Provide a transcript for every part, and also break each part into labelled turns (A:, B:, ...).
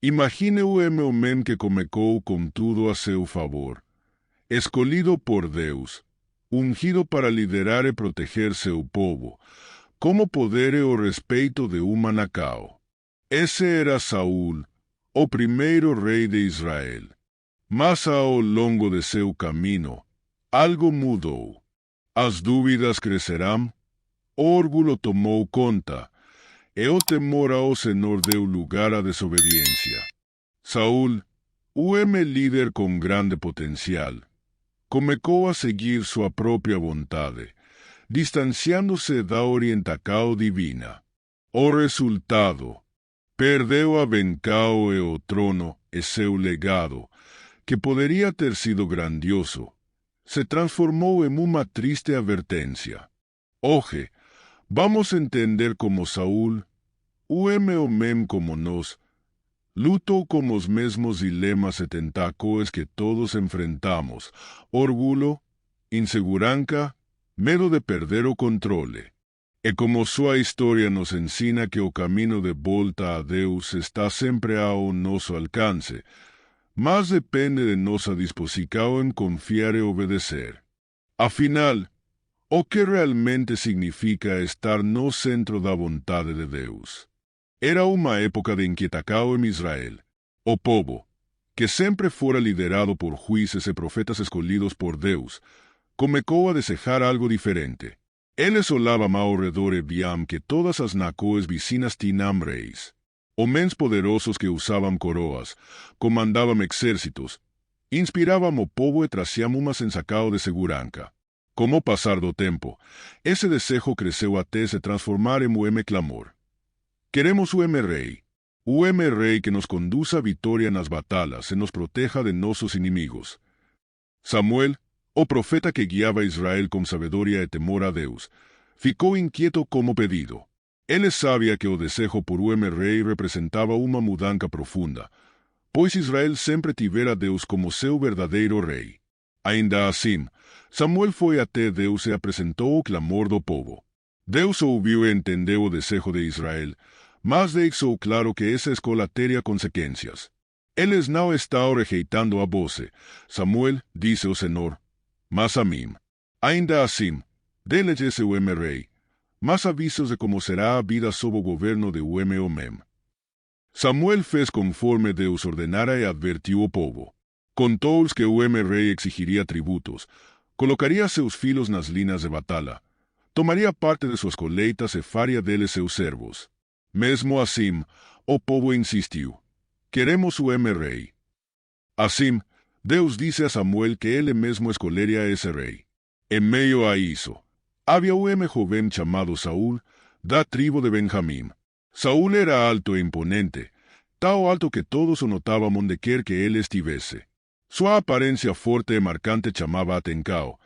A: Imagine o homem que comecou com tudo a seu favor, escolhido por Deus, ungido para liderar e proteger seu povo, como poder e o respeito de uma nação. Esse era Saul, o primeiro rei de Israel. Mas ao longo de seu caminho, algo mudou. As dúvidas crescerão, o orgulho tomou conta, e o temor ao Senhor deu lugar à desobediência. Saul, o homem líder com grande potencial, começou a seguir sua própria vontade, distanciando-se da orientação divina. O resultado: perdeu a bênção e o trono e seu legado, que poderia ter sido grandioso, se transformou em uma triste advertência. Hoje, vamos entender como Saul, o homem como nós, lutou com os mesmos dilemas e tentáculos que todos enfrentamos: orgulho, insegurança, medo de perder o controle. E como sua história nos ensina que o caminho de volta a Deus está sempre ao nosso alcance, mas depende de nossa disposição em confiar e obedecer. Afinal, o que realmente significa estar no centro da vontade de Deus? Era uma época de inquietação em Israel. O povo, que sempre fora liderado por juízes e profetas escolhidos por Deus, começou a desejar algo diferente. Eles olhavam ao redor e viam que todas as nações vizinhas tinham reis. Homens poderosos que usavam coroas, comandavam exércitos, inspiravam o povo e traziam uma sensação de segurança. Com o passar do tempo, esse desejo cresceu até se transformar em um clamor. Queremos o rei. O rei que nos conduza à vitória nas batalhas e nos proteja de nossos inimigos. Samuel, o profeta que guiava a Israel com sabedoria e temor a Deus, ficou inquieto como pedido. Ele sabia que o desejo por um rei representava uma mudança profunda, pois Israel sempre tivera Deus como seu verdadeiro rei. Ainda assim, Samuel foi até Deus e apresentou o clamor do povo. Deus ouviu e entendeu o desejo de Israel, mas deixou claro que essa escolha teria consequências. Eles não estão rejeitando a você, Samuel, disse o Senhor, mas a mim. Ainda assim, dê-lhes o rei, mas avisos de como será a vida sob o governo de homem. Samuel fez conforme Deus ordenara e advertiu o povo. Contou-lhes que o rei exigiria tributos, colocaria seus filhos nas linhas de batalha, tomaria parte de suas colheitas e faria deles seus servos. Mesmo assim, o povo insistiu: queremos o rei. Assim, Deus disse a Samuel que ele mesmo escolheria esse rei. Em meio a isso, havia um jovem chamado Saul, da tribo de Benjamim. Saul era alto e imponente, tão alto que todos o notavam onde quer que ele estivesse. Sua aparência forte e marcante chamava a atenção,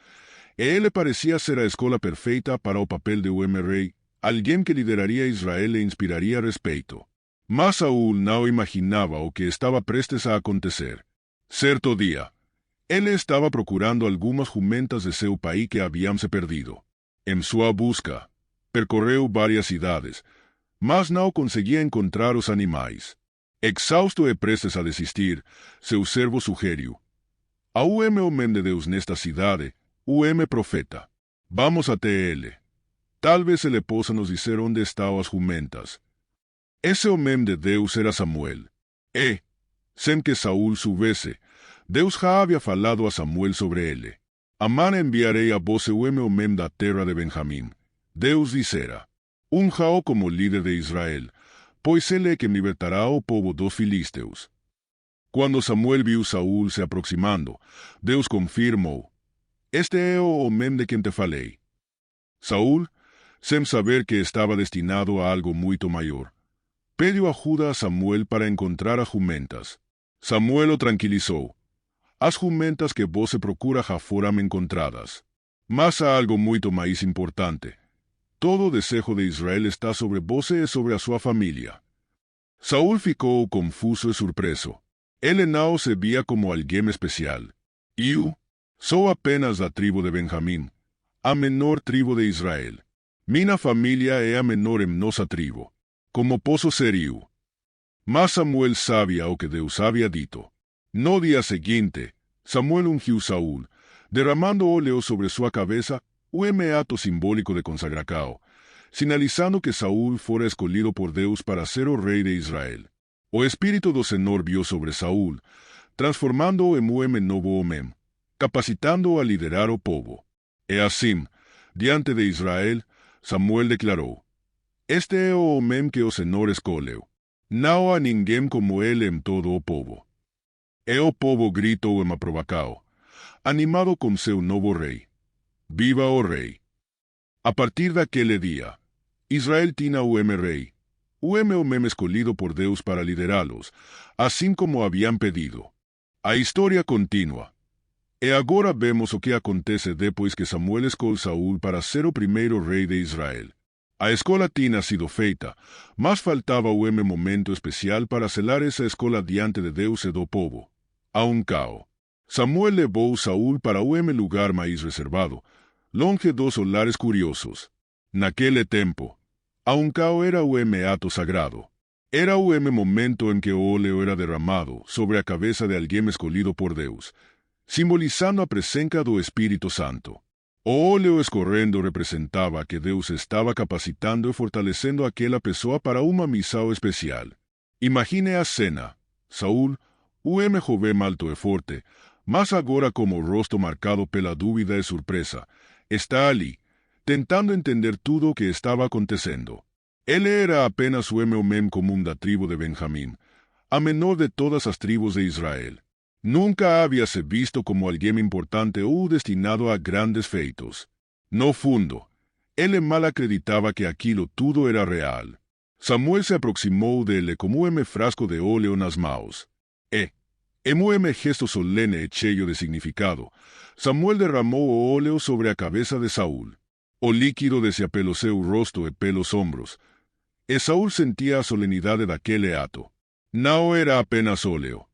A: e ele parecia ser a escolha perfeita para o papel de rei, alguém que lideraria Israel e inspiraria respeito. Mas Saul não imaginava o que estava prestes a acontecer. Certo dia, ele estava procurando algumas jumentas de seu país que haviam se perdido. Em sua busca, percorreu várias cidades, mas não conseguia encontrar os animais. Exausto e prestes a desistir, seu servo sugeriu: há um homem de Deus nesta cidade, o profeta. Vamos até ele. Talvez ele possa nos dizer onde estão as jumentas. Esse homem de Deus era Samuel. E, sem que Saul soubesse, Deus já havia falado a Samuel sobre ele. Amanhã enviarei a você o homem da terra de Benjamim. Deus dissera: unja-o como líder de Israel, pois ele é quem libertará o povo dos filisteus. Quando Samuel viu Saul se aproximando, Deus confirmou: este é o homem de quem te falei. Saul, sem saber que estava destinado a algo muito maior, pediu ajuda a Samuel para encontrar as jumentas. Samuel o tranquilizou: as jumentas que você procura já foram encontradas. Mas há algo muito mais importante. Todo o desejo de Israel está sobre você e sobre a sua família. Saul ficou confuso e surpreso. Ele não se via como alguém especial. Eu sou apenas da tribo de Benjamim, a menor tribo de Israel. Minha família é a menor em nossa tribo. Como posso ser eu? Mas Samuel sabia o que Deus havia dito. No dia seguinte, Samuel ungiu Saúl, derramando óleo sobre sua cabeça, ato simbólico de consagração, sinalizando que Saúl fora escolhido por Deus para ser o rei de Israel. O Espírito do Senhor viu sobre Saúl, transformando-o em novo homem, capacitando-o a liderar o povo. E assim, diante de Israel, Samuel declarou: Este é o homem que o Senhor escolheu. Não há ninguém como ele em todo o povo. E o povo gritou em aprovação, animado com seu novo rei. Viva o rei! A partir daquele dia, Israel tinha o rei, o homem escolhido por Deus para liderá-los, assim como haviam pedido. A história continua. E agora vemos o que acontece depois que Samuel escolheu Saúl para ser o primeiro rei de Israel. A escolha tinha sido feita, mas faltava o momento especial para selar essa escolha diante de Deus e do povo. A Samuel levou Saúl para o lugar mais reservado, longe dos olhares curiosos. Naquele tempo, era o ato sagrado. Era o momento em que o óleo era derramado sobre a cabeça de alguém escolhido por Deus, simbolizando a presença do Espírito Santo. O óleo escorrendo representava que Deus estava capacitando e fortalecendo aquela pessoa para uma missão especial. Imagine a cena. Saúl, o jovem alto e forte, mas agora como o rosto marcado pela dúvida e surpresa, está ali, tentando entender tudo o que estava acontecendo. Ele era apenas o homem comum da tribo de Benjamim, a menor de todas as tribos de Israel. Nunca havia se visto como alguém importante ou destinado a grandes feitos. No fundo, ele mal acreditava que aquilo tudo era real. Samuel se aproximou dele com frasco de óleo nas mãos. Em gesto solene e cheio de significado, Samuel derramou o óleo sobre a cabeça de Saúl. O líquido descia pelo seu rosto e pelos ombros, e Saúl sentia a solenidade daquele ato. Não era apenas óleo.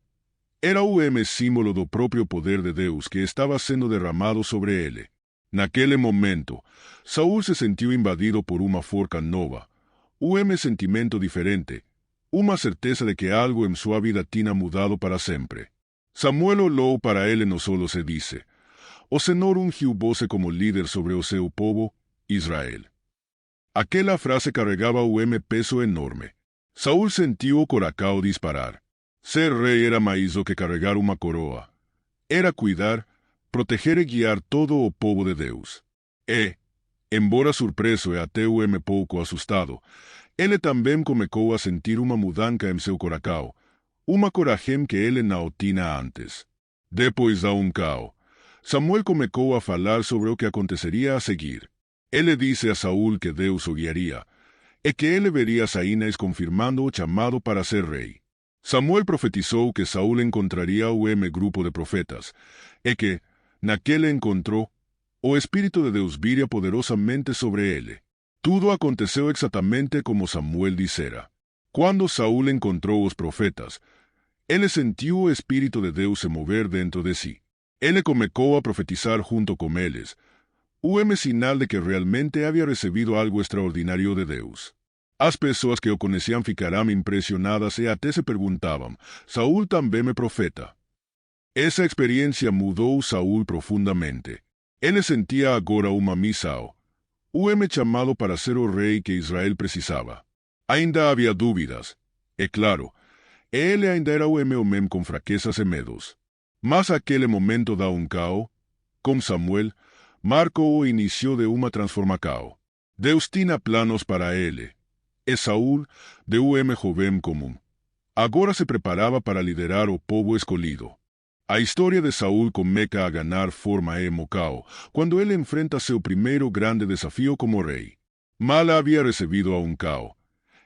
A: Era o símbolo do próprio poder de Deus que estava sendo derramado sobre ele. Naquele momento, Saúl se sentiu invadido por uma força nova, sentimento diferente, uma certeza de que algo em sua vida tinha mudado para sempre. Samuel olhou para ele nos olhos e disse: O Senhor ungiu você como líder sobre o seu povo, Israel. Aquela frase carregava o peso enorme. Saúl sentiu o coração disparar. Ser rei era mais do que carregar uma coroa. Era cuidar, proteger e guiar todo o povo de Deus. E, embora surpreso e até pouco assustado, ele também começou a sentir uma mudança em seu coração, uma coragem que ele não tinha antes. Depois da Samuel começou a falar sobre o que aconteceria a seguir. Ele disse a Saúl que Deus o guiaria, e que ele veria sinais confirmando o chamado para ser rei. Samuel profetizou que Saúl encontraria o grupo de profetas, e que, naquele encontro, o Espírito de Deus viria poderosamente sobre ele. Tudo aconteceu exatamente como Samuel dissera. Quando Saúl encontrou os profetas, ele sentiu o Espírito de Deus se mover dentro de si. Ele começou a profetizar junto com eles, o sinal de que realmente havia recebido algo extraordinário de Deus. As pessoas que o conheciam ficaram impressionadas e até se perguntavam: Saúl também é profeta? Essa experiência mudou Saúl profundamente. Ele sentia agora uma missão, o chamado para ser o rei que Israel precisava. Ainda havia dúvidas, é claro, ele ainda era o homem com fraquezas e medos. Mas aquele momento da com Samuel, marcou o início de uma transformação. Deus tinha planos para ele. E Saúl, de jovem comum, agora se preparava para liderar o povo escolhido. A história de Saúl começa a ganhar forma e emoção quando ele enfrenta seu primeiro grande desafio como rei. Mal havia recebido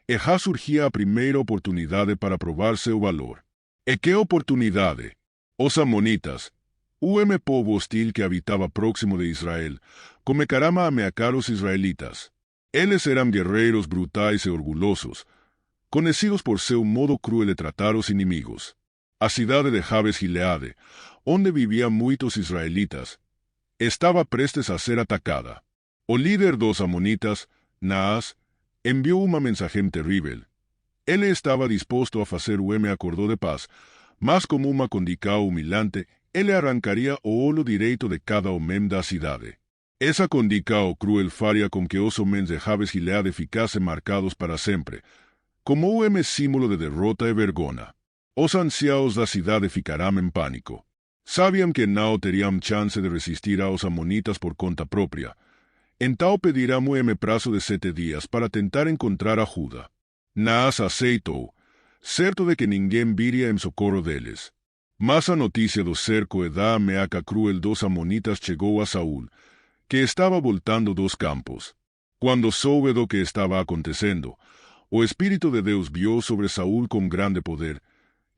A: e já surgia a primeira oportunidade para provar seu valor. E que oportunidade! Os amonitas, o povo hostil que habitava próximo de Israel, começaram a ameaçar os israelitas. Eles eram guerreiros brutais e orgulhosos, conhecidos por seu modo cruel de tratar os inimigos. A cidade de Jabes Gileade, onde viviam muitos israelitas, estava prestes a ser atacada. O líder dos amonitas, Naás, enviou uma mensagem terrível. Ele estava disposto a fazer acordo de paz, mas como uma condição humilhante, ele arrancaria o olho direito de cada homem da cidade. Essa condição cruel faria com que os homens de Jabes Gileade ficassem marcados para sempre, como símbolo de derrota e vergonha. Os anciãos da cidade ficarão em pânico. Sabiam que não teriam chance de resistir aos amonitas por conta própria. Então pedirão prazo de 7 dias para tentar encontrar ajuda. Naas aceitou, certo de que ninguém viria em socorro deles. Mas a notícia do cerco e da ameaça cruel dos amonitas chegou a Saul, que estava voltando dos campos. Quando soube do que estava acontecendo, o Espírito de Deus viu sobre Saul com grande poder,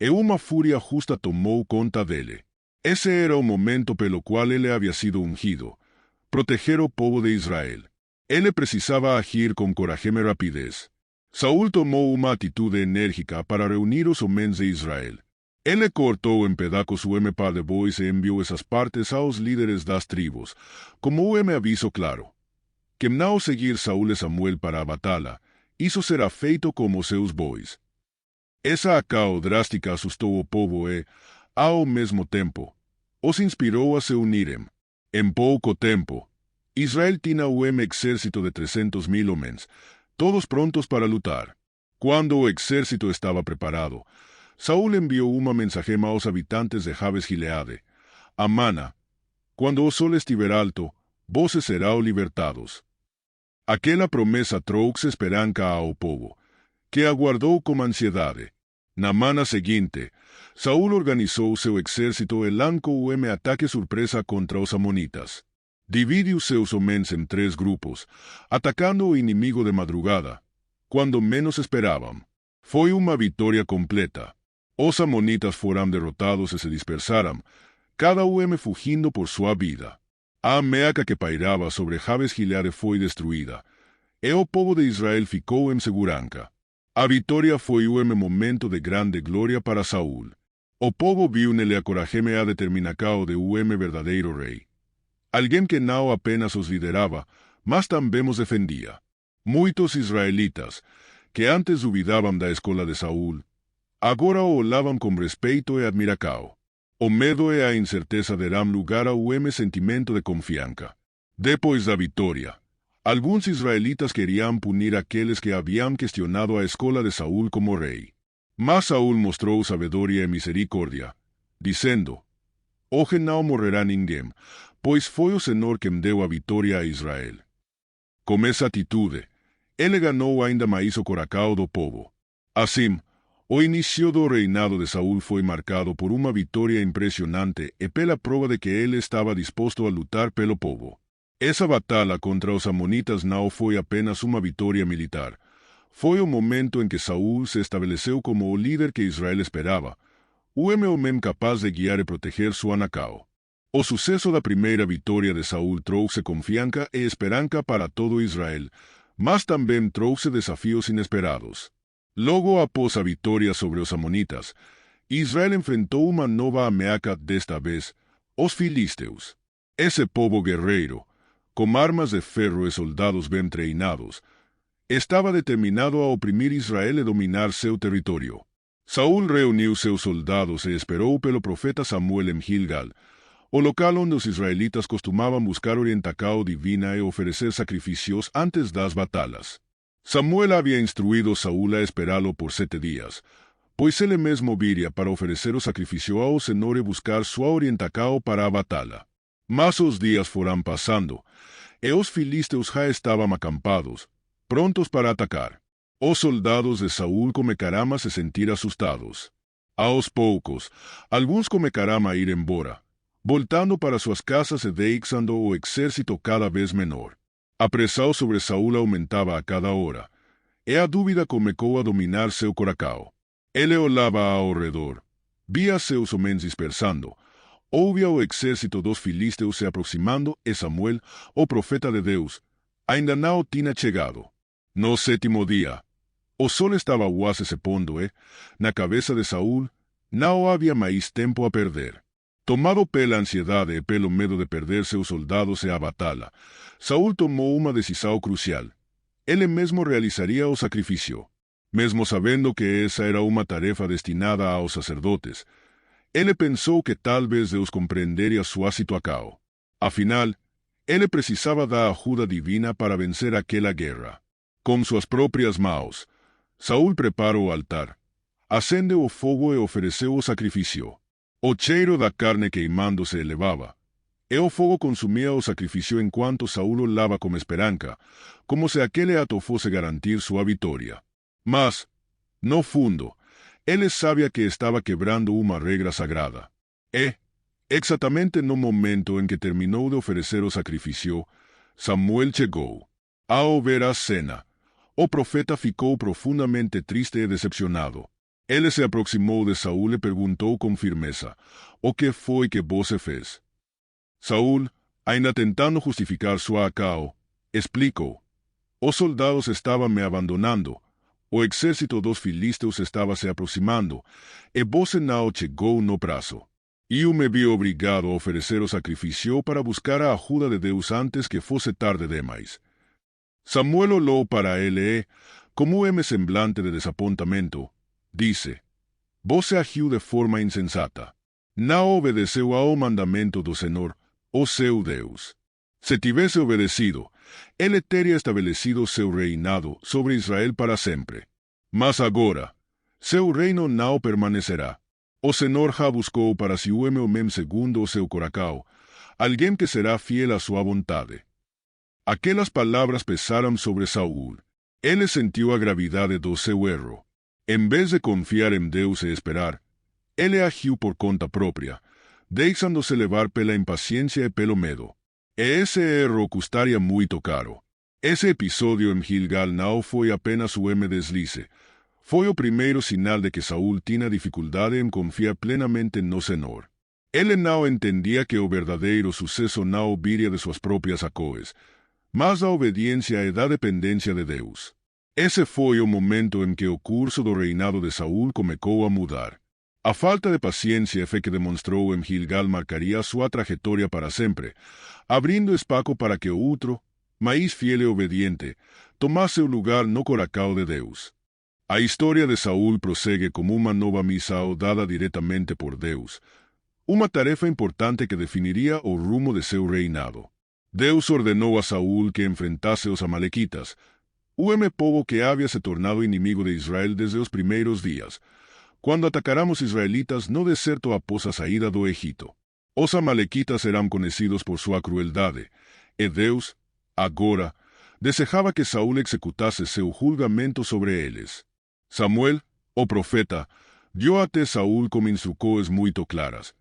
A: e uma fúria justa tomou conta dele. Esse era o momento pelo qual ele havia sido ungido, proteger o povo de Israel. Ele precisava agir com coragem e rapidez. Saul tomou uma atitude enérgica para reunir os homens de Israel. Ele cortou em pedaços o par de bois e enviou essas partes aos líderes das tribos, como aviso claro. Que não seguir Saul e Samuel para a batalha, isso será feito como seus bois. Essa ação drástica assustou o povo e, ao mesmo tempo, os inspirou a se unirem. Em pouco tempo, Israel tinha exército de 300.000 homens, todos prontos para lutar. Quando o exército estava preparado, Saul enviou uma mensagem aos habitantes de Jabes Gileade. Amana, quando o sol estiver alto, vós serão libertados. Aquela promessa trouxe esperança ao povo, que aguardou com ansiedade. Na manhã seguinte, Saul organizou seu exército e lançou ataque surpresa contra os amonitas. Dividiu seus homens em 3 grupos, atacando o inimigo de madrugada, quando menos esperavam. Foi uma vitória completa. Os amonitas foram derrotados e se dispersaram, cada fugindo por sua vida. A ameaça que pairava sobre Jabes Gileade foi destruída, e o povo de Israel ficou em segurança. A vitória foi momento de grande glória para Saul. O povo viu nele a coragem e a determinação de verdadeiro rei. Alguém que não apenas os liderava, mas também os defendia. Muitos israelitas, que antes duvidavam da escola de Saul, agora o olhavam com respeito e admiração. O medo e a incerteza darão lugar ao sentimento de confiança. Depois da vitória, alguns israelitas queriam punir aqueles que haviam questionado a escola de Saul como rei. Mas Saul mostrou sabedoria e misericórdia, dizendo: Hoje não morrerá ninguém, pois foi o Senhor quem deu a vitória a Israel. Com essa atitude, ele ganhou ainda mais o coração do povo. Assim, o início do reinado de Saul foi marcado por uma vitória impressionante e pela prova de que ele estava disposto a lutar pelo povo. Essa batalha contra os amonitas não foi apenas uma vitória militar. Foi o momento em que Saul se estabeleceu como o líder que Israel esperava, o homem capaz de guiar e proteger sua nação. O sucesso da primeira vitória de Saul trouxe confiança e esperança para todo Israel, mas também trouxe desafios inesperados. Logo após a vitória sobre os amonitas, Israel enfrentou uma nova ameaça, desta vez, os filisteus. Esse povo guerreiro, com armas de ferro e soldados bem treinados, estava determinado a oprimir Israel e dominar seu território. Saul reuniu seus soldados e esperou pelo profeta Samuel em Gilgal, o local onde os israelitas costumavam buscar orientação divina e oferecer sacrifícios antes das batalhas. Samuel havia instruído Saul a esperá-lo por 7 dias, pois ele mesmo viria para oferecer o sacrifício ao Senhor e buscar sua orientação para a batalha. Mas os dias foram passando, e os filisteus já estavam acampados, prontos para atacar. Os soldados de Saul começaram a se sentir assustados. Aos poucos, alguns começaram a ir embora, voltando para suas casas e deixando o exército cada vez menor. A pressão sobre Saul aumentava a cada hora, e a dúvida começou a dominar seu coração. Ele olhava ao redor, via seus homens dispersando, ouvia o exército dos filisteus se aproximando e Samuel, o profeta de Deus, ainda não tinha chegado. No 7º dia, o sol estava quase se pondo e, na cabeça de Saul, não havia mais tempo a perder. Tomado pela ansiedade e pelo medo de perder seus soldados e a batalha, Saul tomou uma decisão crucial. Ele mesmo realizaria o sacrifício. mesmo sabendo que essa era uma tarefa destinada aos sacerdotes. Ele pensou que talvez Deus compreenderia sua situação. Afinal, ele precisava da ajuda divina para vencer aquela guerra. Com suas próprias mãos, Saul prepara o altar, acende o fogo e ofereceu o sacrifício. O cheiro da carne queimando se elevava, e o fogo consumia o sacrifício enquanto Saul olhava com esperança, como se aquele ato fosse garantir sua vitória. Mas, no fundo, ele sabia que estava quebrando uma regra sagrada. E, exatamente no momento em que terminou de oferecer o sacrifício, Samuel chegou. Ao ver a cena, o profeta ficou profundamente triste e decepcionado. Ele se aproximou de Saul e perguntou com firmeza: "O que foi que você fez?" Saul, ainda tentando justificar sua ação, explicou: "Os soldados estavam me abandonando, o exército dos filisteus estava se aproximando, e você não chegou no prazo. Eu me vi obrigado a oferecer o sacrifício para buscar a ajuda de Deus antes que fosse tarde demais." Samuel olhou para ele e, com um semblante de desapontamento, disse: "Você agiu de forma insensata. Não obedeceu ao mandamento do Senhor, o seu Deus. Se tivesse obedecido, ele teria estabelecido seu reinado sobre Israel para sempre. Mas agora, seu reino não permanecerá. O Senhor já buscou para si um homem segundo o seu coração, alguém que será fiel à sua vontade." Aquelas palavras pesaram sobre Saul. Ele sentiu a gravidade do seu erro. Em vez de confiar em Deus e esperar, ele agiu por conta própria, deixando-se levar pela impaciência e pelo medo. E esse erro custaria muito caro. Esse episódio em Gilgal não foi apenas um deslize. Foi o primeiro sinal de que Saul tinha dificuldade em confiar plenamente no Senhor. Ele não entendia que o verdadeiro sucesso não viria de suas próprias ações, mas da obediência e da dependência de Deus. Esse foi o momento em que o curso do reinado de Saul começou a mudar. A falta de paciência e fé que demonstrou em Gilgal marcaria sua trajetória para sempre, abrindo espaço para que outro, mais fiel e obediente, tomasse o lugar no coração de Deus. A história de Saul prossegue como uma nova missão dada diretamente por Deus, uma tarefa importante que definiria o rumo de seu reinado. Deus ordenou a Saul que enfrentasse os amalequitas, o povo que havia se tornado inimigo de Israel desde os primeiros dias, quando atacaram os israelitas no deserto após a saída do Egito. Os amalequitas eram conhecidos por sua crueldade, e Deus, agora, desejava que Saul executasse seu julgamento sobre eles. Samuel, o profeta, deu até Saul com instruções muito claras.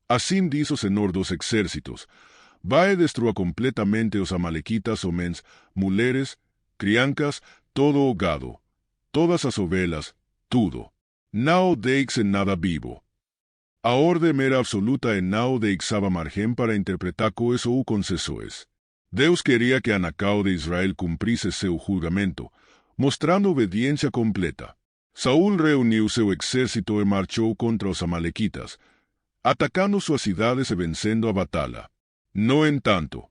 A: Assim diz o Senhor dos exércitos: vai e destrua completamente os amalequitas, homens, mulheres, crianças, todo o gado, todas as ovelhas, tudo. Não deixe nada vivo. A ordem era absoluta e não deixava margem para interpretar coisas ou concessões. Deus queria que a nação de Israel cumprisse seu julgamento, mostrando obediência completa. Saul reuniu seu exército e marchou contra os amalequitas, atacando suas cidades e vencendo a batalha. No entanto,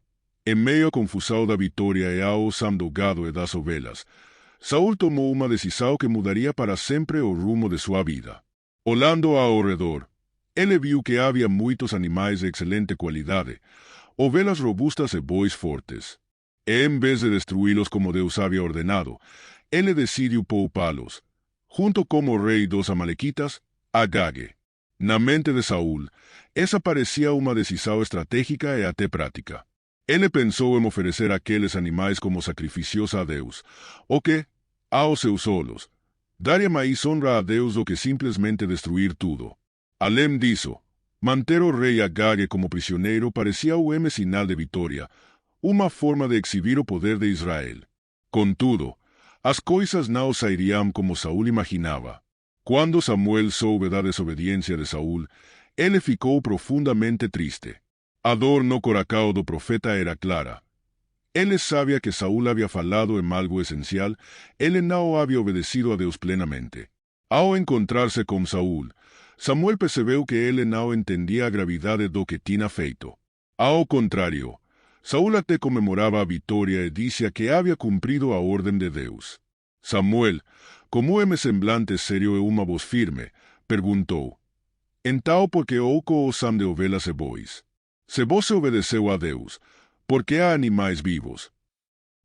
A: em meio à confusão da vitória e ao som do gado e das ovelhas, Saul tomou uma decisão que mudaria para sempre o rumo de sua vida. Olhando ao redor, ele viu que havia muitos animais de excelente qualidade, ovelhas robustas e bois fortes. E em vez de destruí-los como Deus havia ordenado, ele decidiu poupá-los, junto com o rei dos amalequitas, Agag. Na mente de Saul, essa parecia uma decisão estratégica e até prática. Ele pensou em oferecer aqueles animais como sacrifícios a Deus, o que, aos seus olhos, daria mais honra a Deus do que simplesmente destruir tudo. Além disso, manter o rei Agag como prisioneiro parecia um sinal de vitória, uma forma de exibir o poder de Israel. Contudo, as coisas não sairiam como Saul imaginava. Quando Samuel soube da desobediência de Saul, ele ficou profundamente triste. A dor no coração do profeta era clara. Ele sabia que Saul havia falado em algo essencial, ele não havia obedecido a Deus plenamente. Ao encontrar-se com Saul, Samuel percebeu que ele não entendia a gravidade do que tinha feito. Ao contrário, Saul até comemorava a vitória e dizia que havia cumprido a ordem de Deus. Samuel, com semblante sério e uma voz firme, perguntou: Então por que ouco os de ovelhas e bois? Se você obedeceu a Deus, por que há animais vivos?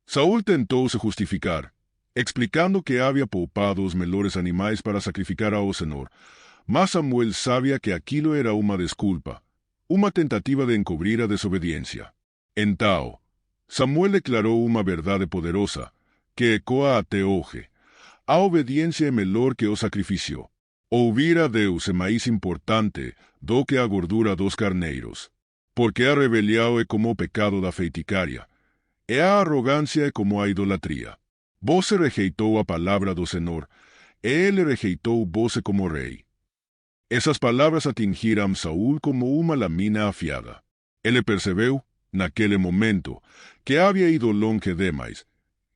A: Saúl tentou se justificar, explicando que havia poupado os melhores animais para sacrificar ao Senhor, mas Samuel sabia que aquilo era uma desculpa, uma tentativa de encobrir a desobediência. Então, Samuel declarou uma verdade poderosa, que ecoa até hoje: a obediência é melhor que o sacrifício. Ouvir a Deus é mais importante do que a gordura dos carneiros, porque a rebelião é como o pecado da feitiçaria, e a arrogância é como a idolatria. Você rejeitou a palavra do Senhor, e ele rejeitou você como rei. Essas palavras atingiram Saúl como uma lâmina afiada. Ele percebeu, naquele momento, que havia ido longe demais,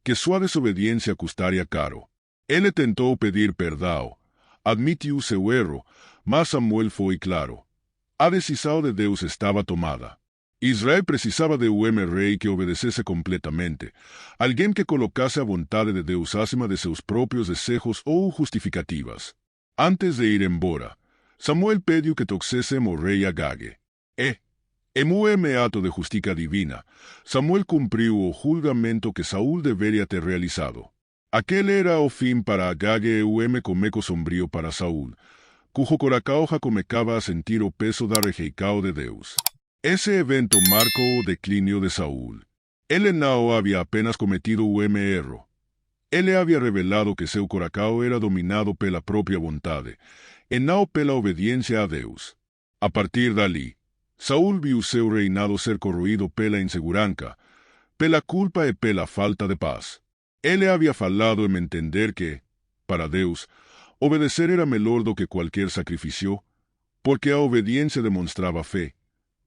A: que sua desobediência custaria caro. Ele tentou pedir perdão, admitiu seu erro, mas Samuel foi claro. A decisão de Deus estava tomada. Israel precisava de um rei que obedecesse completamente, alguém que colocasse a vontade de Deus acima de seus próprios desejos ou justificativas. Antes de ir embora, Samuel pediu que trouxessem o rei Agag. Em um ato de justiça divina, Samuel cumpriu o julgamento que Saúl deveria ter realizado. Aquele era o fim para Agag e o comeco sombrio para Saúl, cujo coração já começava a sentir o peso da rejeição de Deus. Esse evento marcou o declínio de Saúl. Ele não havia apenas cometido o erro. Ele havia revelado que seu coração era dominado pela própria vontade, e não pela obediência a Deus. A partir dali, Saúl viu seu reinado ser corroído pela insegurança, pela culpa e pela falta de paz. Ele havia falado em entender que, para Deus, obedecer era melhor do que qualquer sacrifício, porque a obediência demonstrava fé,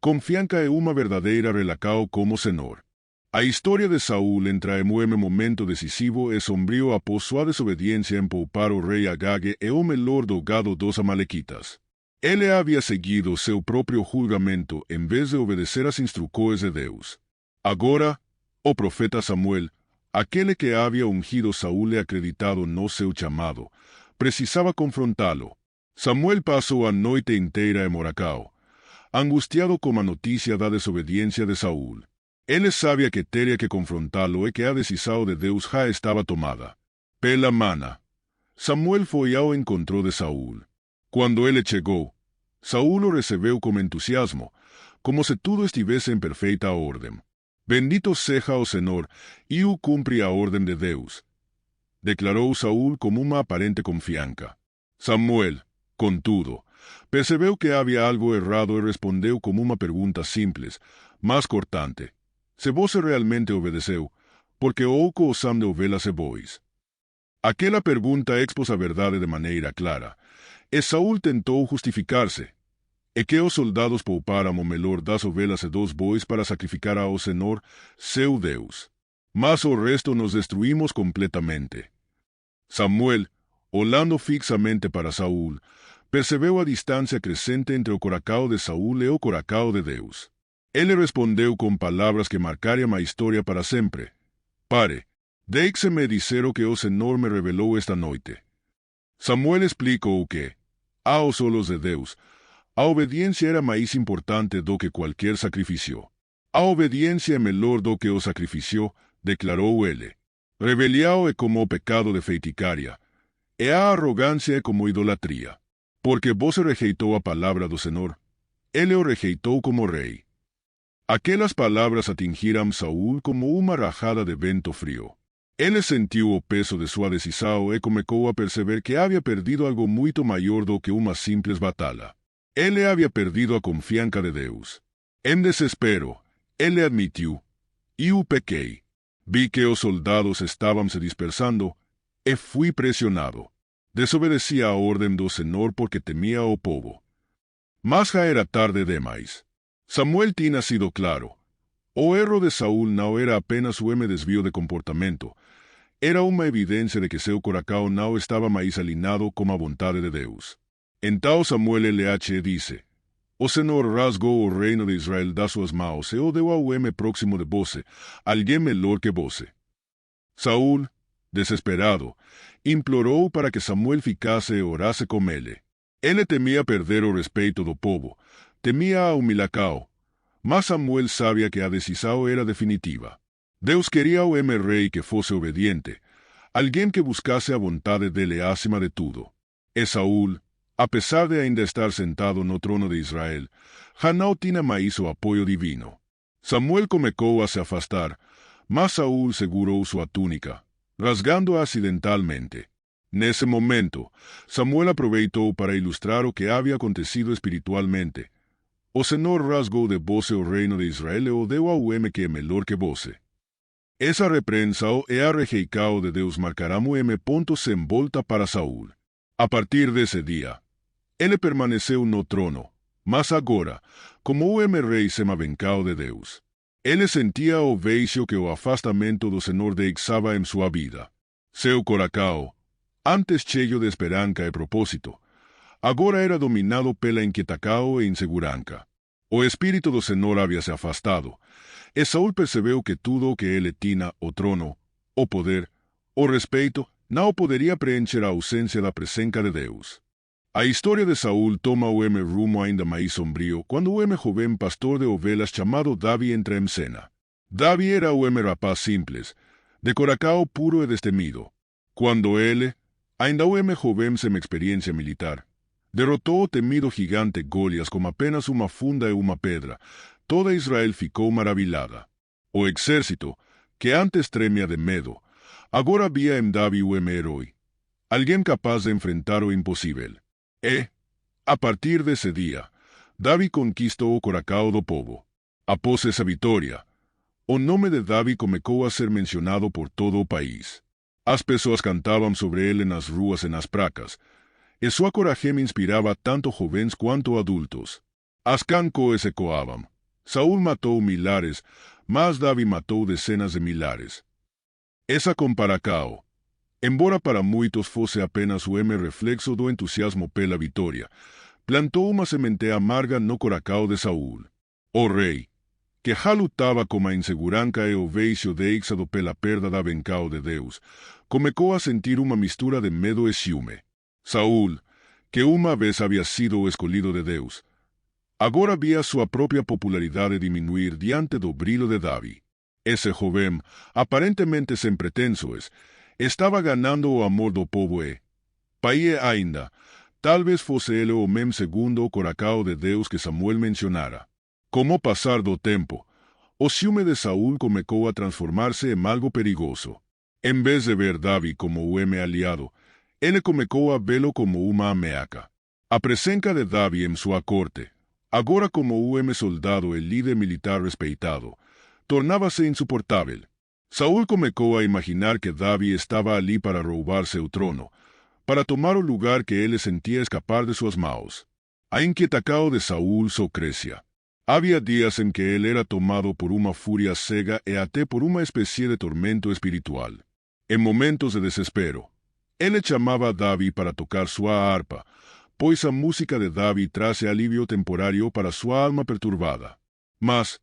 A: confiança e uma verdadeira relação como Senhor. A história de Saúl entra em um momento decisivo e sombrio após sua desobediência em poupar o rei Agag e o melhor do gado dos amalequitas. Ele havia seguido seu próprio julgamento em vez de obedecer às instruções de Deus. Agora, o profeta Samuel, aquele que havia ungido Saúl e acreditado no seu chamado, precisava confrontá-lo. Samuel passou a noite inteira em Moracau, angustiado com a notícia da desobediência de Saúl. Ele sabia que teria que confrontá-lo e que a decisão de Deus já estava tomada. Pela manhã, Samuel foi ao encontro de Saúl. Quando ele chegou, Saúl o recebeu com entusiasmo, como se tudo estivesse em perfeita ordem. Bendito seja o Senhor, e o cumpre a ordem de Deus, declarou Saúl com uma aparente confiança. Samuel, contudo, percebeu que havia algo errado e respondeu com uma pergunta simples, mas cortante. Se você realmente obedeceu, por que ouco o de ovelhas e bois? Aquela pergunta expôs a verdade de maneira clara, e Saúl tentou justificar-se. É que os soldados pouparam o melhor das ovelhas e dos bois para sacrificar ao Senhor, seu Deus. Mas o resto nos destruímos completamente. Samuel, olhando fixamente para Saúl, percebeu a distância crescente entre o coração de Saúl e o coração de Deus. Ele respondeu com palavras que marcariam a história para sempre. Pare, deixe-me dizer o que o Senhor me revelou esta noite. Samuel explicou que, aos olhos de Deus, a obediência era mais importante do que qualquer sacrifício. A obediência é melhor do que o sacrifício, declarou ele. Rebelião é como o pecado de feitiçaria, e a arrogância é como idolatria. Porque você rejeitou a palavra do Senhor, ele o rejeitou como rei. Aquelas palavras atingiram Saúl como uma rajada de vento frio. Ele sentiu o peso de sua decisão e começou a perceber que havia perdido algo muito maior do que uma simples batalha. Ele havia perdido a confiança de Deus. Em desespero, ele admitiu: eu pequei. Vi que os soldados estavam se dispersando e fui pressionado. Desobedeci a ordem do Senhor porque temia o povo. Mas já era tarde demais. Samuel tinha sido claro. O erro de Saúl não era apenas um desvio de comportamento, era uma evidência de que seu coração não estava mais alinhado com a vontade de Deus. Então Samuel LH disse: o Senhor rasgou o reino de Israel das suas mãos e o deu ao próximo de você, alguém melhor que você. Saúl, desesperado, implorou para que Samuel ficasse e orase com ele. Ele temia perder o respeito do povo, temia a humilhacao, mas Samuel sabia que a decisão era definitiva. Deus queria o rei que fosse obediente, alguém que buscasse a vontade dele acima de tudo. E Saúl, apesar de ainda estar sentado no trono de Israel, já não tinha mais o apoio divino. Samuel começou a se afastar, mas Saúl segurou sua túnica, rasgando-a acidentalmente. Nesse momento, Samuel aproveitou para ilustrar o que havia acontecido espiritualmente. O Senhor rasgou de você o reino de Israel e o deu ao homem que é melhor que você. Essa repreensão e a rejeição de Deus marcará o ponto sem volta para Saúl. A partir desse dia, ele permaneceu no trono, mas agora, como o rei se venceu de Deus, ele sentia o vício que o afastamento do Senhor deixava em sua vida. Seu coração, antes cheio de esperança e propósito, agora era dominado pela inquietação e insegurança. O Espírito do Senhor havia se afastado, e Saúl percebeu que tudo o que ele tinha, o trono, o poder, o respeito, não poderia preencher a ausência da presença de Deus. A história de Saúl toma o rumo ainda mais sombrio quando o jovem pastor de ovelhas chamado Davi entra em cena. Davi era o rapaz simples, de coração puro e destemido. Quando ele, ainda o jovem sem experiência militar, derrotou o temido gigante Golias com apenas uma funda e uma pedra, toda Israel ficou maravilhada. O exército, que antes tremia de medo, agora via em Davi o herói, alguém capaz de enfrentar o impossível. E, a partir desse dia, Davi conquistou o coração do povo. Após essa vitória, o nome de Davi começou a ser mencionado por todo o país. As pessoas cantavam sobre ele nas ruas e nas praças, e sua coragem inspirava tanto jovens quanto adultos. As canções ecoavam. Saúl matou milhares, mas Davi matou dezenas de milhares. Essa comparação, embora para muitos fosse apenas o reflexo do entusiasmo pela vitória, plantou uma semente amarga no coração de Saúl. O rei, que já lutava com a insegurança e o vício deixado pela perda da venção de Deus, começou a sentir uma mistura de medo e ciúme. Saúl, que uma vez havia sido o escolhido de Deus, agora via sua própria popularidade diminuir diante do brilho de Davi. Esse jovem, aparentemente sem pretensões, estava ganhando o amor do povo e, pai ainda, talvez fosse ele o homem segundo o coração de Deus que Samuel mencionara. Com o passar do tempo, o ciúme de Saúl começou a transformar-se em algo perigoso. Em vez de ver Davi como o homem aliado, ele começou a vê-lo como uma ameaça. A presença de Davi em sua corte, agora como o homem soldado e líder militar respeitado, tornava-se insuportável. Saúl começou a imaginar que Davi estava ali para roubar seu trono, para tomar o lugar que ele sentia escapar de suas mãos. A inquietação de Saúl só crescia. Havia dias em que ele era tomado por uma fúria cega e até por uma espécie de tormento espiritual. Em momentos de desespero, ele chamava a Davi para tocar sua harpa, pois a música de Davi traz alívio temporário para sua alma perturbada. Mas,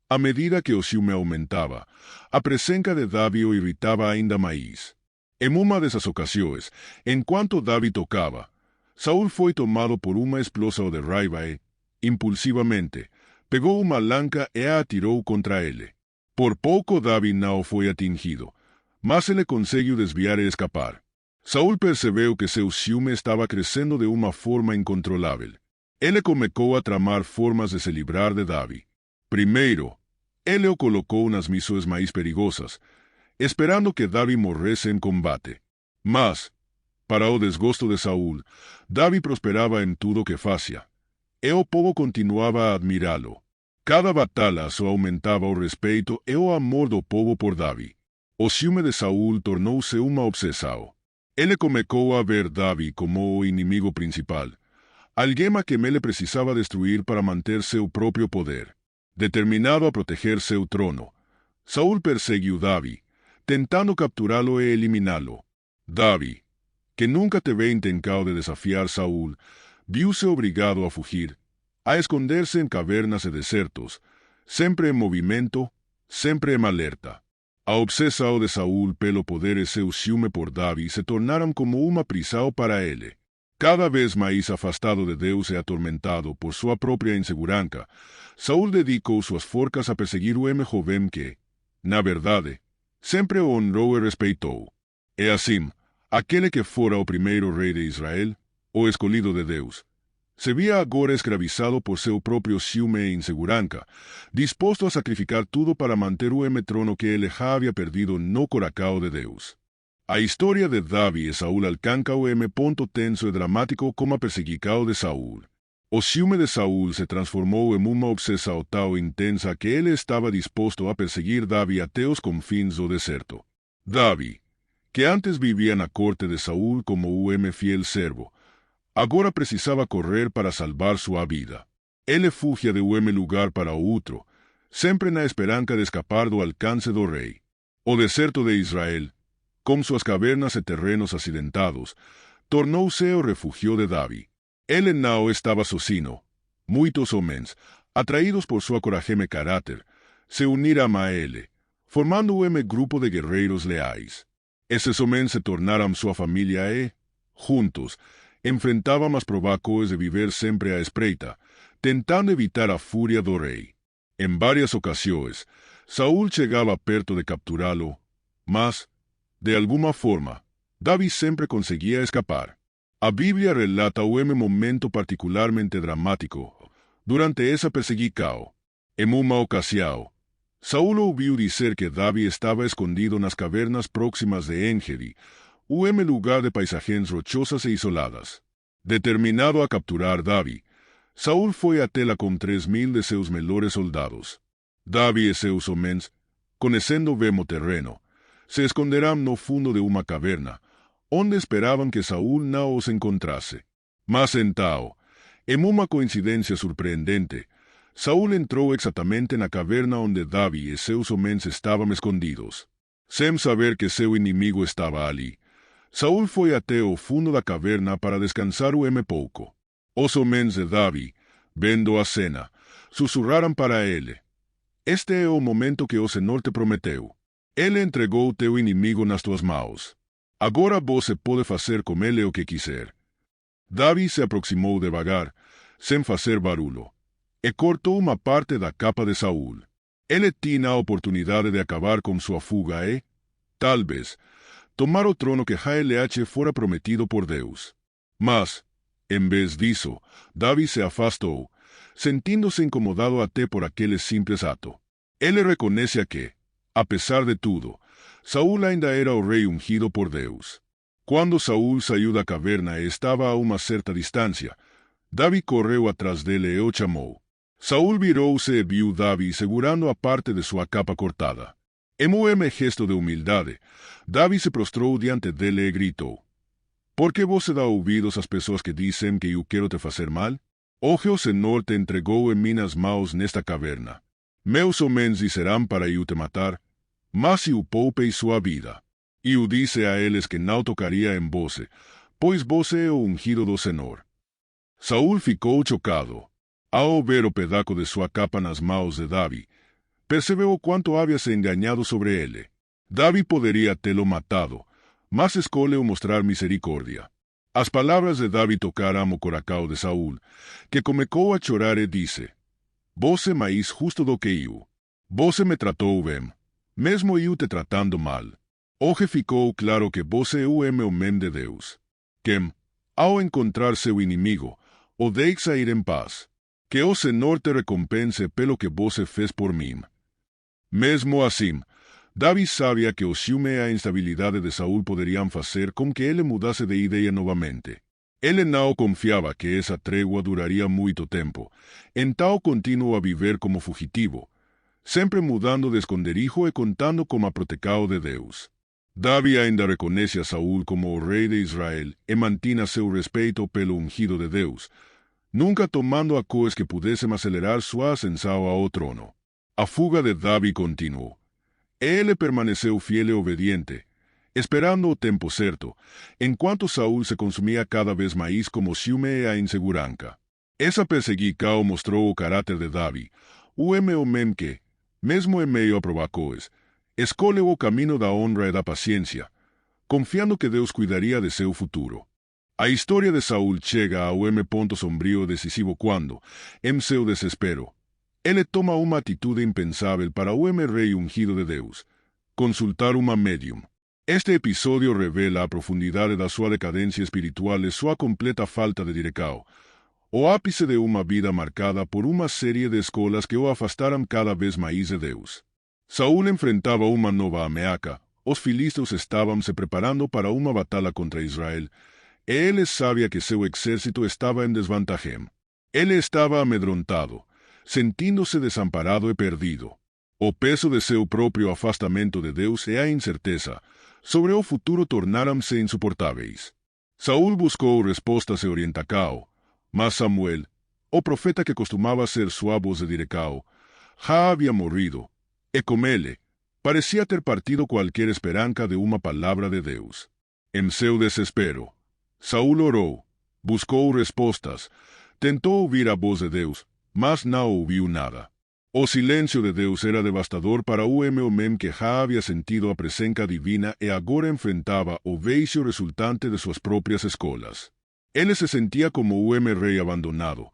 A: à medida que o ciúme aumentava, a presença de Davi o irritava ainda mais. Em uma dessas ocasiões, enquanto Davi tocava, Saúl foi tomado por uma explosão de raiva e, impulsivamente, pegou uma lança e a atirou contra ele. Por pouco Davi não foi atingido, mas ele conseguiu desviar e escapar. Saúl percebeu que seu ciúme estava crescendo de uma forma incontrolável. Ele começou a tramar formas de se livrar de Davi. Primeiro, ele o colocou nas missões mais perigosas, esperando que Davi morresse em combate. Mas, para o desgosto de Saúl, Davi prosperava em tudo que fazia, e o povo continuava a admirá-lo. Cada batalha só aumentava o respeito e o amor do povo por Davi. O ciúme de Saúl tornou-se uma obsessão. Ele começou a ver Davi como o inimigo principal, alguém a quem ele precisava destruir para manter seu próprio poder. Determinado a proteger seu trono, Saúl perseguiu Davi, tentando capturá-lo e eliminá-lo. Davi, que nunca teve intenção de desafiar Saúl, viu-se obrigado a fugir, a esconder-se em cavernas e desertos, sempre em movimento, sempre em alerta. A obsessão de Saúl pelo poder e seu ciúme por Davi se tornaram como uma prisão para ele. Cada vez mais afastado de Deus e atormentado por sua própria insegurança, Saúl dedicou suas forcas a perseguir o homem jovem que, na verdade, sempre o honrou e respeitou. E assim, aquele que fora o primeiro rei de Israel, o escolhido de Deus, se via agora escravizado por seu próprio ciúme e insegurança, disposto a sacrificar tudo para manter o trono que ele já havia perdido no coração de Deus. A história de Davi e Saúl alcança o ponto tenso e dramático como a perseguição de Saúl. O ciúme de Saúl se transformou em uma obsessão tão intensa que ele estava disposto a perseguir Davi até os confins do deserto. Davi, que antes vivia na corte de Saúl como o fiel servo, agora precisava correr para salvar sua vida. Ele fugia de um lugar para outro, sempre na esperança de escapar do alcance do rei. O deserto de Israel, com suas cavernas e terrenos acidentados, tornou-se o refúgio de Davi. Ele não estava sozinho. Muitos homens, atraídos por sua coragem e caráter, se uniram a ele, formando um grupo de guerreiros leais. Esses homens se tornaram sua família e, juntos, enfrentavam as prováveis de viver sempre à espreita, tentando evitar a fúria do rei. Em várias ocasiões, Saúl chegava perto de capturá-lo, mas, de alguma forma, Davi sempre conseguia escapar. A Bíblia relata um momento particularmente dramático durante essa perseguição. Em uma ocasião, Saúl ouviu dizer que Davi estava escondido nas cavernas próximas de Engedi, um lugar de paisagens rochosas e isoladas. Determinado a capturar Davi, Saúl foi até lá com 3.000 de seus melhores soldados. Davi e seus homens, conhecendo bem o terreno, se esconderão no fundo de uma caverna, onde esperavam que Saúl não os encontrasse. Mas então, em uma coincidência surpreendente, Saúl entrou exatamente na caverna onde Davi e seus homens estavam escondidos. Sem saber que seu inimigo estava ali, Saúl foi até o fundo da caverna para descansar pouco. Os homens de Davi, vendo a cena, sussurraram para ele: "Este é o momento que o Senhor te prometeu. Ele entregou teu inimigo nas tuas mãos. Agora você pode fazer com ele o que quiser." Davi se aproximou devagar, sem fazer barulho, e cortou uma parte da capa de Saúl. Ele tinha a oportunidade de acabar com sua fuga e, talvez, tomar o trono que já lhe fora prometido por Deus. Mas, em vez disso, Davi se afastou, sentindo-se incomodado até por aquele simples ato. Ele reconhece que, apesar de tudo, Saúl ainda era o rei ungido por Deus. Quando Saúl saiu da caverna e estava a uma certa distância, Davi correu atrás dele e o chamou. Saúl virou-se e viu Davi segurando a parte de sua capa cortada. Em um gesto de humildade, Davi se prostrou diante dele e gritou: "Por que você dá ouvidos às pessoas que dizem que eu quero te fazer mal? Hoje o Senhor te entregou em minhas mãos nesta caverna. Meus homens disserão para eu te matar, mas eu poupei sua vida. Eu disse a eles que não tocaria em você, pois você é o ungido do Senhor." Saúl ficou chocado. Ao ver o pedaço de sua capa nas mãos de Davi, percebeu o quanto havia se enganado sobre ele. Davi poderia tê-lo matado, mas escolheu mostrar misericórdia. As palavras de Davi tocaram o coração de Saúl, que começou a chorar e disse: "Você é mais justo do que eu. Você me tratou bem, mesmo eu te tratando mal. Hoje ficou claro que você é o homem de Deus. Quem, ao encontrar seu inimigo, o deixa ir em paz. Que o Senhor te recompense pelo que você fez por mim." Mesmo assim, Davi sabia que o ciúme e a instabilidade de Saúl poderiam fazer com que ele mudasse de ideia novamente. Ele não confiava que essa trégua duraria muito tempo, então continuou a viver como fugitivo, sempre mudando de esconderijo e contando com a proteção de Deus. Davi ainda reconhece a Saúl como o rei de Israel e mantém seu respeito pelo ungido de Deus, nunca tomando ações que pudessem acelerar sua ascensão ao trono. A fuga de Davi continuou. Ele permaneceu fiel e obediente, esperando o tempo certo, enquanto Saúl se consumia cada vez mais como ciúme e a insegurança. Essa perseguição mostrou o caráter de Davi, o homem que, mesmo em meio a provações, escolhe o caminho da honra e da paciência, confiando que Deus cuidaria de seu futuro. A história de Saul chega ao ponto sombrio decisivo quando, em seu desespero, ele toma uma atitude impensável para o rei ungido de Deus, consultar uma médium. Este episódio revela a profundidade da sua decadência espiritual e sua completa falta de direção, o ápice de uma vida marcada por uma série de escolas que o afastaram cada vez mais de Deus. Saul enfrentava uma nova ameaça. Os filisteus estavam se preparando para uma batalha contra Israel, e ele sabia que seu exército estava em desvantagem. Ele estava amedrontado, sentindo-se desamparado e perdido. O peso de seu próprio afastamento de Deus e a incerteza sobre o futuro tornaram-se insuportáveis. Saul buscou respostas e orientação, mas Samuel, o profeta que costumava ser sua voz de direção, já havia morrido, e com ele, parecia ter partido qualquer esperança de uma palavra de Deus. Em seu desespero, Saul orou, buscou respostas, tentou ouvir a voz de Deus, mas não ouviu nada. O silêncio de Deus era devastador para o homem que já havia sentido a presença divina e agora enfrentava o vício resultante de suas próprias escolas. Ele se sentia como o rei abandonado,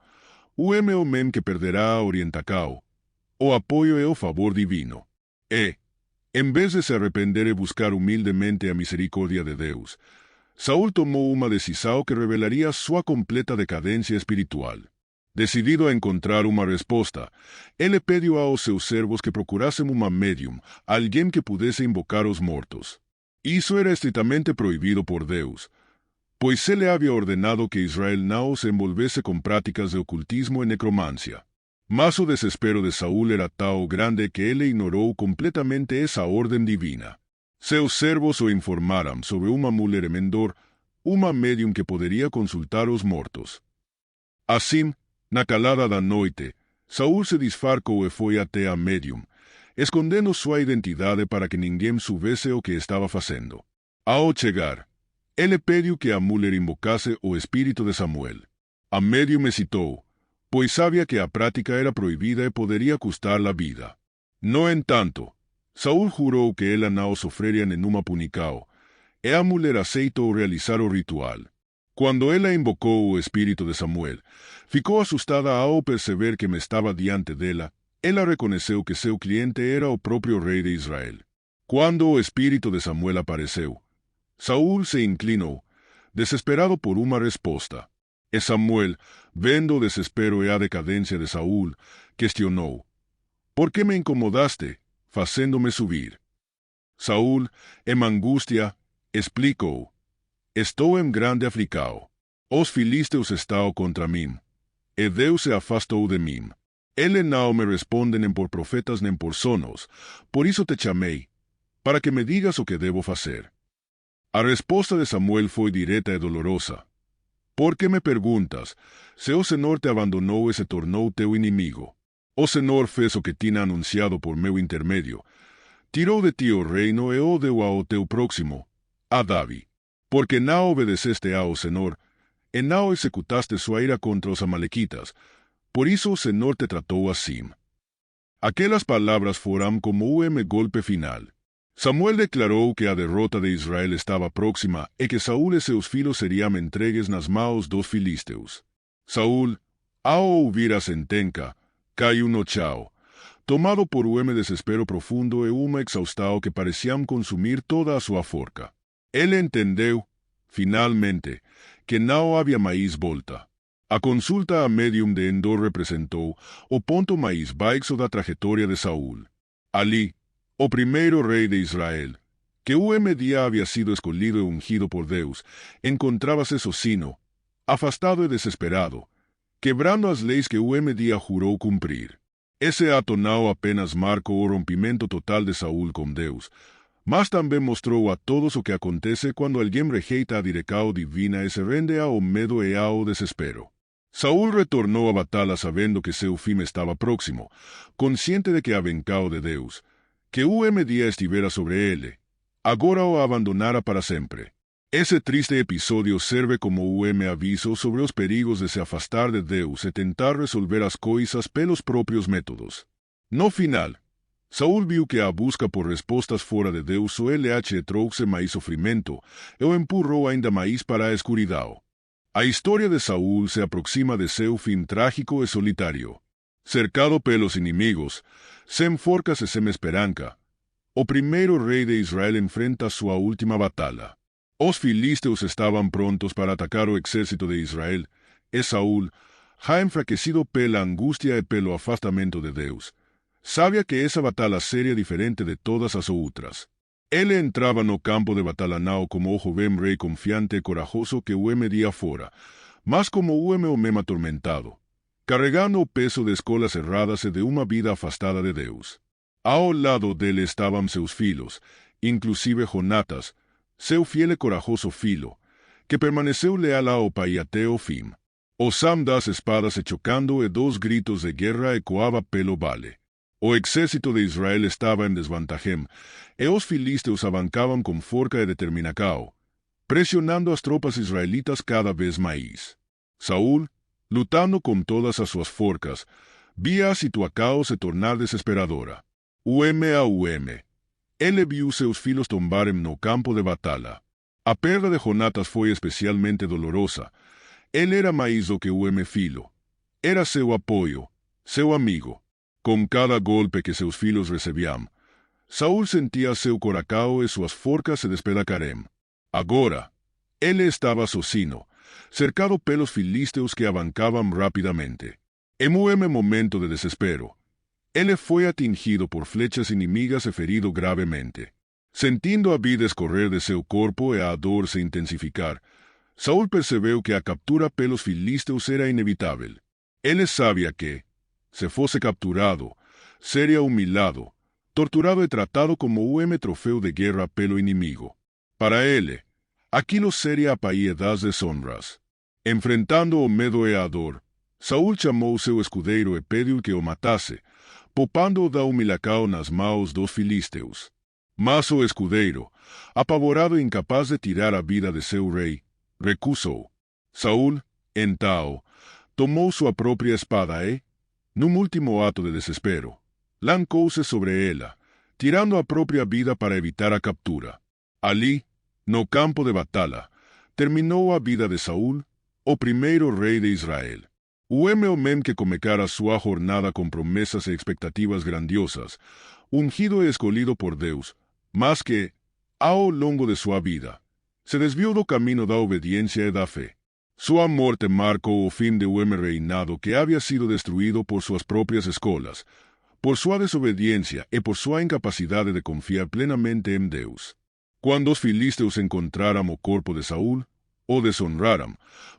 A: o homem que perderá a orientação, o apoio e o favor divino. E, em vez de se arrepender e buscar humildemente a misericórdia de Deus, Saul tomou uma decisão que revelaria sua completa decadência espiritual. Decidido a encontrar uma resposta, ele pediu aos seus servos que procurassem uma médium, alguém que pudesse invocar os mortos. Isso era estritamente proibido por Deus, pois ele havia ordenado que Israel não se envolvesse com práticas de ocultismo e necromancia. Mas o desespero de Saul era tão grande que ele ignorou completamente essa ordem divina. Seus servos o informaram sobre uma mulher em Endor, uma médium que poderia consultar os mortos. Assim, na calada da noite, Saul se disfarçou e foi até a médium, escondendo sua identidade para que ninguém soubesse o que estava fazendo. Ao chegar, ele pediu que a mulher invocasse o espírito de Samuel. A médium hesitou, pois sabia que a prática era proibida e poderia custar-lhe a vida. No entanto, Saul jurou que ela não sofreria nenhuma punição, e a mulher aceitou realizar o ritual. Quando ela invocou o espírito de Samuel, ficou assustada ao perceber que me estava diante dela. Ela reconheceu que seu cliente era o próprio rei de Israel. Quando o espírito de Samuel apareceu, Saul se inclinou, desesperado por uma resposta. E Samuel, vendo o desespero e a decadência de Saul, questionou: "Por que me incomodaste, fazendo-me subir?" Saul, em angústia, explicou: "Estou em grande aflição. Os filisteus estão contra mim, e Deus se afastou de mim. Ele não me responde nem por profetas nem por sonos, por isso te chamei, para que me digas o que devo fazer." A resposta de Samuel foi direta e dolorosa. "Por que me perguntas, se o Senhor te abandonou e se tornou teu inimigo? O Senhor fez o que tinha anunciado por meu intermédio. Tirou de ti o reino e o deu ao teu próximo, a Davi. Porque não obedeceste ao Senhor, e não executaste sua ira contra os amalequitas, por isso o Senhor te tratou assim." Aquelas palavras foram como um golpe final. Samuel declarou que a derrota de Israel estava próxima e que Saul e seus filhos seriam entregues nas mãos dos filisteus. Saul, ao ouvir a sentença, caiu no chão, tomado por um desespero profundo e uma exaustão que pareciam consumir toda a sua força. Ele entendeu, finalmente, que não havia mais volta. A consulta a médium de Endor representou o ponto mais baixo da trajetória de Saul. Ali, o primeiro rei de Israel, que um dia havia sido escolhido e ungido por Deus, encontrava-se sozinho, afastado e desesperado, quebrando as leis que um dia jurou cumprir. Esse ato não apenas marcou o rompimento total de Saul com Deus, mas também mostrou a todos o que acontece quando alguém rejeita a direção divina e se rende ao medo e ao desespero. Saul retornou à batalha sabendo que seu fim estava próximo, consciente de que a venção de Deus, que um dia estivera sobre ele, agora o abandonara para sempre. Esse triste episódio serve como um aviso sobre os perigos de se afastar de Deus e tentar resolver as coisas pelos próprios métodos. No final, Saúl viu que a busca por respostas fora de Deus o LH trouxe mais sofrimento e o empurrou ainda mais para a escuridão. A história de Saúl se aproxima de seu fim trágico e solitário. Cercado pelos inimigos, sem forcas e sem esperança, o primeiro rei de Israel enfrenta sua última batalha. Os filisteus estavam prontos para atacar o exército de Israel, e Saúl, já enfraquecido pela angústia e pelo afastamento de Deus, sabia que essa batalha seria diferente de todas as outras. Ele entrava no campo de batalha não como o jovem rei confiante e corajoso que o media fora, mas como o homem atormentado, carregando o peso de escolas erradas e de uma vida afastada de Deus. Ao lado dele estavam seus filhos, inclusive Jonatas, seu fiel e corajoso filho, que permaneceu leal ao pai até o fim. O som das espadas se chocando e dos gritos de guerra ecoava pelo vale. O exército de Israel estava em desvantagem, e os filisteus avançavam com força e determinação, pressionando as tropas israelitas cada vez mais. Saúl, lutando com todas as suas forças, via a situação se tornar desesperadora. Ele viu seus filhos tombarem no campo de batalha. A perda de Jonatas foi especialmente dolorosa. Ele era mais do que filho. Era seu apoio, seu amigo. Com cada golpe que seus filhos recebiam, Saúl sentia seu coração e suas forcas se despedacarem. Agora, ele estava sozinho, cercado pelos filisteus que avançavam rapidamente. Em momento de desespero, ele foi atingido por flechas inimigas e ferido gravemente. Sentindo a vida escorrer de seu corpo e a dor se intensificar, Saúl percebeu que a captura pelos filisteus era inevitável. Ele sabia que, se fosse capturado, seria humilhado, torturado e tratado como troféu de guerra pelo inimigo. Para ele, aquilo seria a país das desonras. Enfrentando o medo e a dor, Saúl chamou seu escudeiro e pediu que o matasse, poupando-o da humilhação nas mãos dos filisteus. Mas o escudeiro, apavorado e incapaz de tirar a vida de seu rei, recusou. Saúl, então, tomou sua própria espada e, num último ato de desespero, lancou-se sobre ela, tirando a própria vida para evitar a captura. Ali, no campo de batalha, terminou a vida de Saúl, o primeiro rei de Israel. O homem que começara sua jornada com promessas e expectativas grandiosas, ungido e escolhido por Deus, mas que, ao longo de sua vida, se desviou do caminho da obediência e da fé. Sua morte marcou o fim de um reinado que havia sido destruído por suas próprias escolas, por sua desobediência e por sua incapacidade de confiar plenamente em Deus. Quando os filisteus encontraram o corpo de Saúl, o desonraram,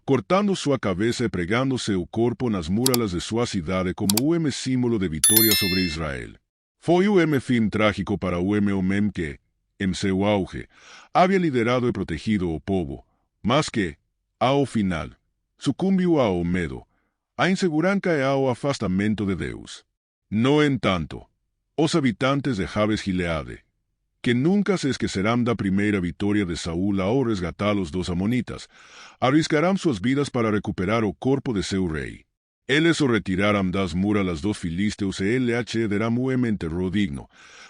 A: cortando sua cabeça e pregando seu corpo nas muralhas de sua cidade como símbolo de vitória sobre Israel. Foi o fim trágico para o homem que, em seu auge, havia liderado e protegido o povo, mas que, ao final, sucumbiu ao medo, à insegurança e ao afastamento de Deus. No entanto, os habitantes de Jabes Gileade, que nunca se esquecerão da primeira vitória de Saúl ao resgatá-los dos amonitas, arriscarão suas vidas para recuperar o corpo de seu rei. Eles o retiraram das muralhas dos filisteus e LH deram um enterro digno,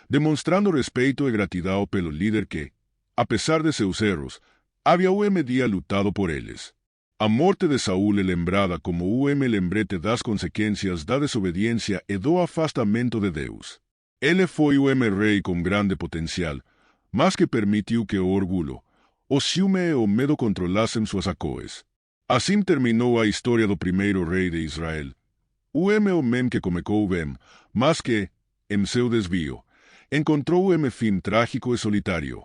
A: demonstrando respeito e gratidão pelo líder que, apesar de seus erros, havia dia lutado por eles. A morte de Saúl é lembrada como o lembrete das consequências da desobediência e do afastamento de Deus. Ele foi o rei com grande potencial, mas que permitiu que o orgulho, o ciúme e o medo controlassem suas ações. Assim terminou a história do primeiro rei de Israel. O homem que começou bem, mas que, em seu desvio, encontrou fim trágico e solitário.